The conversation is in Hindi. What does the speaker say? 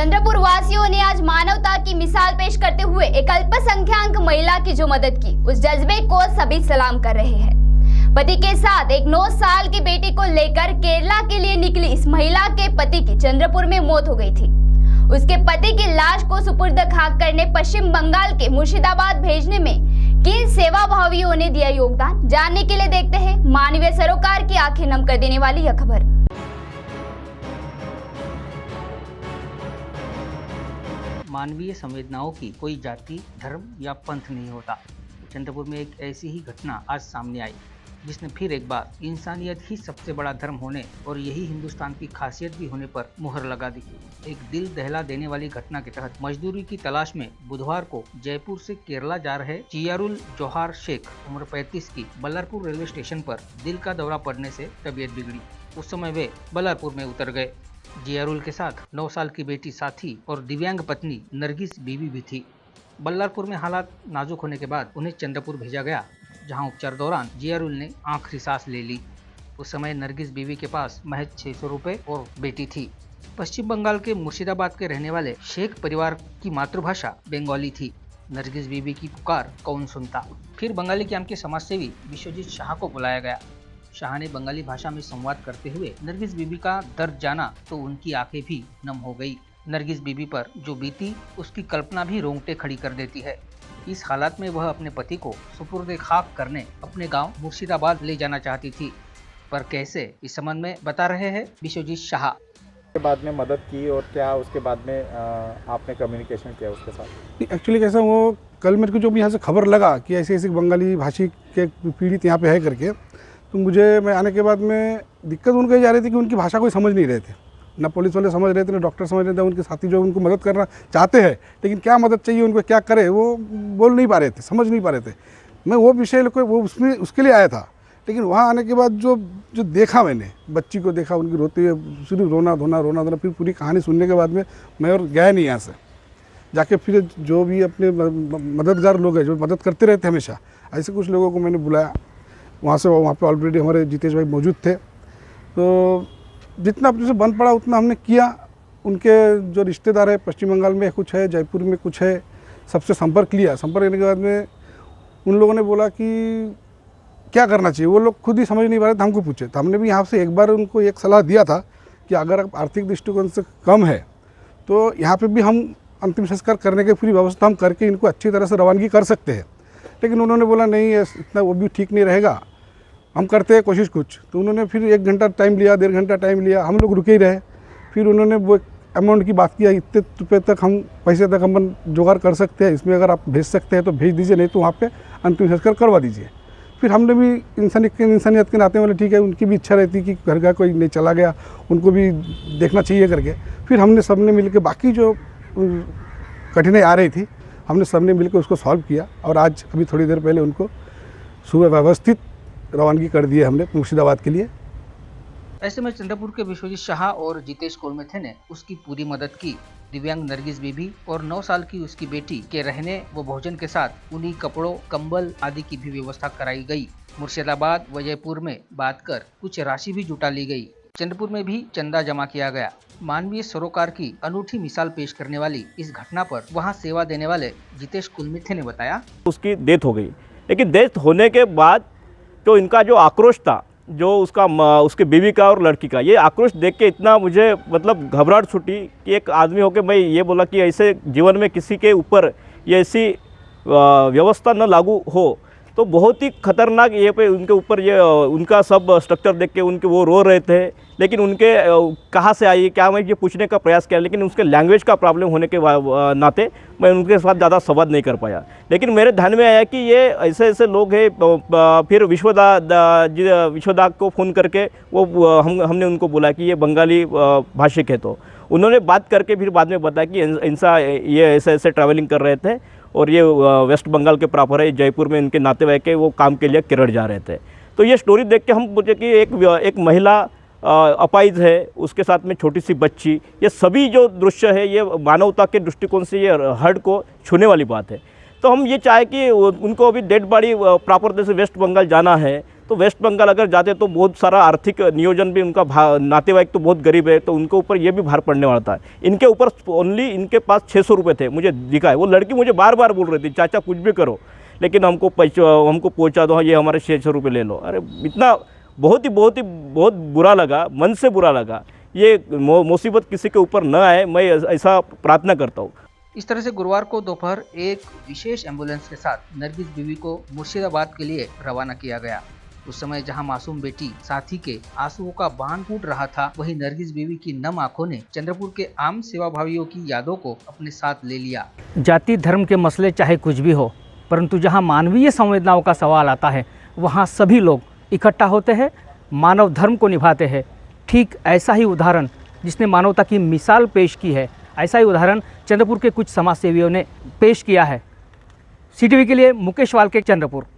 चंद्रपुर वासियों ने आज मानवता की मिसाल पेश करते हुए एक अल्पसंख्यक महिला की जो मदद की, उस जज्बे को सभी सलाम कर रहे हैं। पति के साथ एक 9 साल की बेटी को लेकर केरला के लिए निकली इस महिला के पति की चंद्रपुर में मौत हो गई थी। उसके पति की लाश को सुपुर्द खाक करने पश्चिम बंगाल के मुर्शिदाबाद भेजने में किन सेवाभावियों ने दिया योगदान, जानने के लिए देखते हैं मानवीय सरोकार की आंखें नम कर देने वाली यह खबर। मानवीय संवेदनाओं की कोई जाति, धर्म या पंथ नहीं होता। चंद्रपुर में एक ऐसी ही घटना आज सामने आई जिसने फिर एक बार इंसानियत ही सबसे बड़ा धर्म होने और यही हिंदुस्तान की खासियत भी होने पर मुहर लगा दी। एक दिल दहला देने वाली घटना के तहत मजदूरी की तलाश में बुधवार को जयपुर से केरला जा रहे चियारुल जोहार शेख उम्र 35 की बल्लारपुर रेलवे स्टेशन पर दिल का दौरा पड़ने से तबीयत बिगड़ी। उस समय वे बल्लारपुर में उतर गए। जियारुल के साथ 9 साल की बेटी साथी और दिव्यांग पत्नी नरगिस बीबी भी थी। बल्लारपुर में हालात नाजुक होने के बाद उन्हें चंद्रपुर भेजा गया, जहां उपचार दौरान जियारुल ने आखिरी सांस ले ली। उस समय नरगिस बीबी के पास महज 600 रुपए और बेटी थी। पश्चिम बंगाल के मुर्शिदाबाद के रहने वाले शेख परिवार की मातृभाषा बंगाली थी। नरगिस बीबी की पुकार कौन सुनता। फिर बंगाली कैंप के समाजसेवी विश्वजीत शाह को बुलाया गया। शाह ने बंगाली भाषा में संवाद करते हुए नरगिस बीबी का दर्द जाना तो उनकी आंखें भी नम हो गई। नरगिस बीबी पर जो बीती उसकी कल्पना भी रोंगटे खड़ी कर देती है। इस हालात में वह अपने पति को सुपुर्द खाक करने अपने गांव मुर्शिदाबाद ले जाना चाहती थी, पर कैसे, इस संबंध में बता रहे हैं विश्वजीत शाह। के बाद में मदद की और क्या उसके बाद में आपने कम्युनिकेशन किया उसके साथ? एक्चुअली कैसा, वो कल मेरे को जो यहाँ से खबर लगा कि ऐसे ऐसे बंगाली भाषी के पीड़ित यहाँ पे है करके, तो मैं आने के बाद में दिक्कत उनको ये जा रही थी कि उनकी भाषा कोई समझ नहीं रहे थे। ना पुलिस वाले समझ रहे थे, ना डॉक्टर समझ रहे थे। उनके साथी जो उनको मदद करना चाहते हैं, लेकिन क्या मदद चाहिए उनको, क्या करे, वो बोल नहीं पा रहे थे, समझ नहीं पा रहे थे। मैं वो विषय वो उसके लिए आया था। लेकिन वहाँ आने के बाद जो देखा, मैंने बच्ची को देखा, उनकी रोते हुए सिर्फ रोना धोना, फिर पूरी कहानी सुनने के बाद में मैं और गया नहीं यहाँ से। जाके फिर जो भी अपने मददगार लोग हैं जो मदद करते रहते हमेशा, ऐसे कुछ लोगों को मैंने बुलाया। वहाँ पे ऑलरेडी हमारे जितेश भाई मौजूद थे, तो जितना अपने से बन पड़ा उतना हमने किया। उनके जो रिश्तेदार है पश्चिम बंगाल में कुछ है, जयपुर में कुछ है, सबसे संपर्क लिया। संपर्क करने के बाद में उन लोगों ने बोला कि क्या करना चाहिए। वो लोग खुद ही समझ नहीं पा रहे थे, हमको पूछे। तो हमने भी यहाँ से एक बार उनको एक सलाह दिया था कि अगर आप आर्थिक दृष्टिकोण से कम है तो यहाँ पर भी हम अंतिम संस्कार करने की पूरी व्यवस्था हम करके इनको अच्छी तरह से रवानगी कर सकते हैं। लेकिन उन्होंने बोला नहीं, इतना वो भी ठीक नहीं रहेगा, हम करते हैं कोशिश कुछ। तो उन्होंने फिर 1 घंटा टाइम लिया, 1.5 घंटा टाइम लिया, हम लोग रुके ही रहे। फिर उन्होंने वो अमाउंट की बात किया, इतने रुपये तक हम पैसे तक हम जुगाड़ कर सकते हैं, इसमें अगर आप भेज सकते हैं तो भेज दीजिए, नहीं तो वहाँ पे अंतिम संस्कार करवा दीजिए। फिर हमने भी इंसानियत के नाते वाले, ठीक है, उनकी भी इच्छा रहती कि घर का कोई नहीं चला गया, उनको भी देखना चाहिए करके। फिर हमने सबने मिल के बाकी जो कठिनाई आ रही थी, हमने सबने मिलकर उसको सॉल्व किया। और आज अभी थोड़ी देर पहले उनको सुबह व्यवस्थित रवानगी कर दिए हमने मुर्शिदाबाद के लिए। ऐसे में चंद्रपुर के विश्वजीत शाह और जितेश कोलमेथे ने उसकी पूरी मदद की। दिव्यांग नरगिस बीबी और 9 साल की उसकी बेटी के रहने व भोजन के साथ उन्हीं कपड़ों, कंबल आदि की भी व्यवस्था कराई गई। मुर्शिदाबाद व जयपुर में बात कर कुछ राशि भी जुटा ली गई। चंद्रपुर में भी चंदा जमा किया गया। मानवीय सरोकार की अनूठी मिसाल पेश करने वाली इस घटना पर वहां सेवा देने वाले जितेश कुलमिथे ने बताया, उसकी डेथ हो गई। लेकिन डेथ होने के बाद तो इनका जो आक्रोश था, जो उसके बीवी का और लड़की का, ये आक्रोश देख के इतना मुझे मतलब घबराहट छूटी कि एक आदमी होकर मैं ये बोला कि ऐसे जीवन में किसी के ऊपर ये ऐसी व्यवस्था न लागू हो, तो बहुत ही खतरनाक ये पे उनके ऊपर ये उनका सब स्ट्रक्चर देख के उनके वो रो रहे थे। लेकिन उनके कहाँ से आई, क्या, मैं ये पूछने का प्रयास किया, लेकिन उसके लैंग्वेज का प्रॉब्लम होने के नाते मैं उनके साथ ज़्यादा संवाद नहीं कर पाया। लेकिन मेरे ध्यान में आया कि ये ऐसे ऐसे लोग हैं। फिर विश्वदा को फ़ोन करके हमने उनको बोला कि ये बंगाली भाषिक है। तो उन्होंने बात करके फिर बाद में बताया कि ये ऐसे ऐसे ट्रैवलिंग कर रहे थे और ये वेस्ट बंगाल के प्रॉपर है, जयपुर में इनके नातेवाईक के, वो काम के लिए केरल जा रहे थे। तो ये स्टोरी देख के हम बोले कि एक महिला अपाइज है, उसके साथ में छोटी सी बच्ची, ये सभी जो दृश्य है ये मानवता के दृष्टिकोण से ये हर्ट को छूने वाली बात है। तो हम ये चाहे कि उनको अभी डेड बॉडी प्रॉपर जैसे वेस्ट बंगाल जाना है, तो वेस्ट बंगाल अगर जाते तो बहुत सारा आर्थिक नियोजन भी उनका नातेवाईक तो बहुत गरीब है, तो उनके ऊपर ये भी भार पड़ने वाला था। इनके ऊपर ओनली इनके पास 600 रुपये थे, मुझे दिखा है। वो लड़की मुझे बार बार बोल रही थी चाचा कुछ भी करो लेकिन हमको पहुँचा दो, ये हमारे 600 रुपये ले लो। अरे इतना बहुत बुरा लगा, मन से बुरा लगा। ये मुसीबत किसी के ऊपर न आए, मैं ऐसा प्रार्थना करता हूँ। इस तरह से गुरुवार को दोपहर एक विशेष एम्बुलेंस के साथ नरगिस बीवी को मुर्शिदाबाद के लिए रवाना किया गया। उस समय जहां मासूम बेटी साथी के आंसुओं का बांध फूट रहा था, वहीं नरगिस बीवी की नम आंखों ने चंद्रपुर के आम सेवाभावियों की यादों को अपने साथ ले लिया। जाति धर्म के मसले चाहे कुछ भी हो, परंतु जहां मानवीय संवेदनाओं का सवाल आता है वहां सभी लोग इकट्ठा होते हैं, मानव धर्म को निभाते हैं। ठीक ऐसा ही उदाहरण जिसने मानवता की मिसाल पेश की है, ऐसा ही उदाहरण चंद्रपुर के कुछ समाज सेवियों ने पेश किया है। CTV के लिए मुकेश वाल्के, चंद्रपुर।